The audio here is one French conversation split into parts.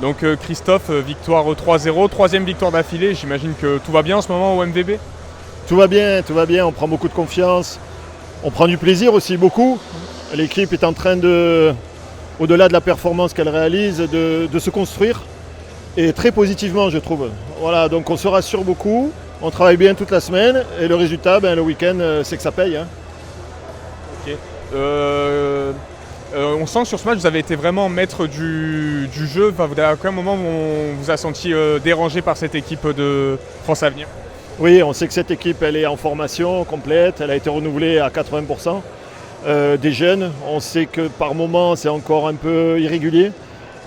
Donc Christophe, victoire 3-0, troisième victoire d'affilée, j'imagine que tout va bien en ce moment au MVB? Tout va bien, on prend beaucoup de confiance. On prend du plaisir aussi beaucoup. L'équipe est en train de, au-delà de la performance qu'elle réalise, de se construire. Et très positivement, je trouve. Voilà, donc on se rassure beaucoup, on travaille bien toute la semaine et le résultat, le week-end, c'est que ça paye. Ok. On sent que sur ce match, vous avez été vraiment maître du jeu. Enfin, à aucun moment on vous a senti dérangé par cette équipe de France Avenir? Oui, on sait que cette équipe, elle est en formation complète, elle a été renouvelée à 80%. Des jeunes, on sait que par moment, c'est encore un peu irrégulier.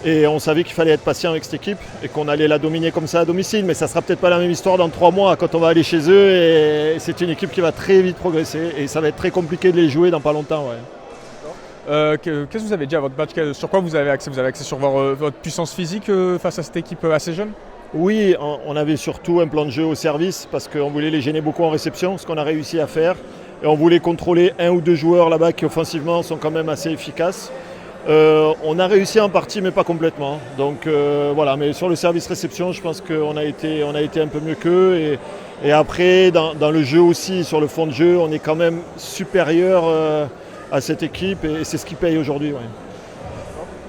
Et on savait qu'il fallait être patient avec cette équipe et qu'on allait la dominer comme ça à domicile. Mais ça ne sera peut-être pas la même histoire dans 3 mois quand on va aller chez eux. Et c'est une équipe qui va très vite progresser. Et ça va être très compliqué de les jouer dans pas longtemps. Ouais. Qu'est-ce que vous avez dit à votre match? Sur quoi vous avez axé? Vous avez axé sur votre puissance physique face à cette équipe assez jeune? Oui, on avait surtout un plan de jeu au service parce qu'on voulait les gêner beaucoup en réception, ce qu'on a réussi à faire. Et on voulait contrôler 1 ou 2 joueurs là-bas qui offensivement sont quand même assez efficaces. On a réussi en partie mais pas complètement. Donc voilà, mais sur le service réception, je pense qu'on a été un peu mieux qu'eux. Et après, dans le jeu aussi, sur le fond de jeu, on est quand même supérieur à cette équipe et c'est ce qui paye aujourd'hui. Ouais.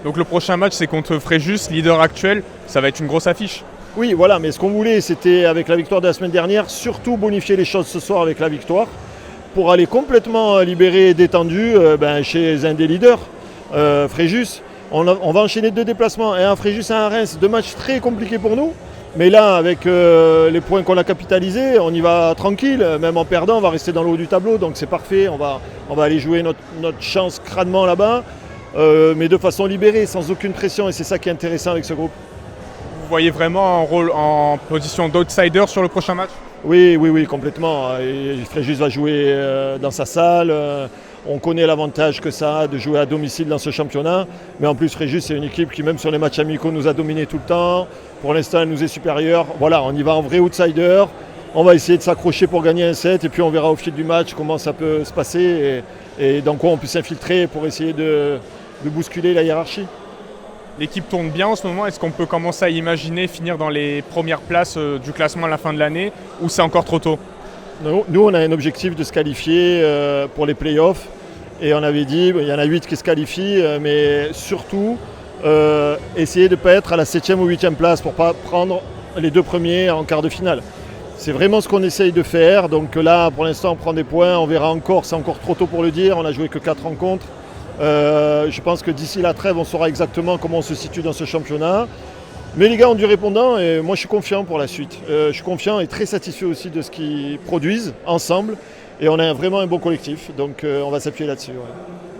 Donc le prochain match, c'est contre Fréjus, leader actuel. Ça va être une grosse affiche. Oui, voilà, mais ce qu'on voulait, c'était avec la victoire de la semaine dernière, surtout bonifier les choses ce soir avec la victoire pour aller complètement libéré et détendu chez un des leaders. Fréjus, on va enchaîner 2 déplacements, un à Fréjus et un à Reims, 2 matchs très compliqués pour nous. Mais là, avec les points qu'on a capitalisés, on y va tranquille. Même en perdant, on va rester dans le haut du tableau, donc c'est parfait. On va aller jouer notre chance crânement là-bas, mais de façon libérée, sans aucune pression. Et c'est ça qui est intéressant avec ce groupe. Vous voyez vraiment en position d'outsider sur le prochain match? Oui, complètement. Et Fréjus va jouer dans sa salle. On connaît l'avantage que ça a de jouer à domicile dans ce championnat. Mais en plus, Fréjus, c'est une équipe qui, même sur les matchs amicaux, nous a dominés tout le temps. Pour l'instant, elle nous est supérieure. Voilà, on y va en vrai outsider. On va essayer de s'accrocher pour gagner un set. Et puis, on verra au fil du match comment ça peut se passer et dans quoi on peut s'infiltrer pour essayer de bousculer la hiérarchie. L'équipe tourne bien en ce moment. Est-ce qu'on peut commencer à imaginer finir dans les premières places du classement à la fin de l'année ou c'est encore trop tôt? Nous, on a un objectif de se qualifier pour les playoffs. Et on avait dit, il y en a 8 qui se qualifient, mais surtout, essayer de ne pas être à la 7e ou 8e place pour ne pas prendre les 2 premiers en quart de finale. C'est vraiment ce qu'on essaye de faire. Donc là, pour l'instant, on prend des points. On verra encore, c'est encore trop tôt pour le dire. On n'a joué que 4 rencontres. Je pense que d'ici la trêve, on saura exactement comment on se situe dans ce championnat. Mais les gars ont du répondant et moi je suis confiant pour la suite. Je suis confiant et très satisfait aussi de ce qu'ils produisent ensemble. Et on a vraiment un bon collectif, donc on va s'appuyer là-dessus. Ouais.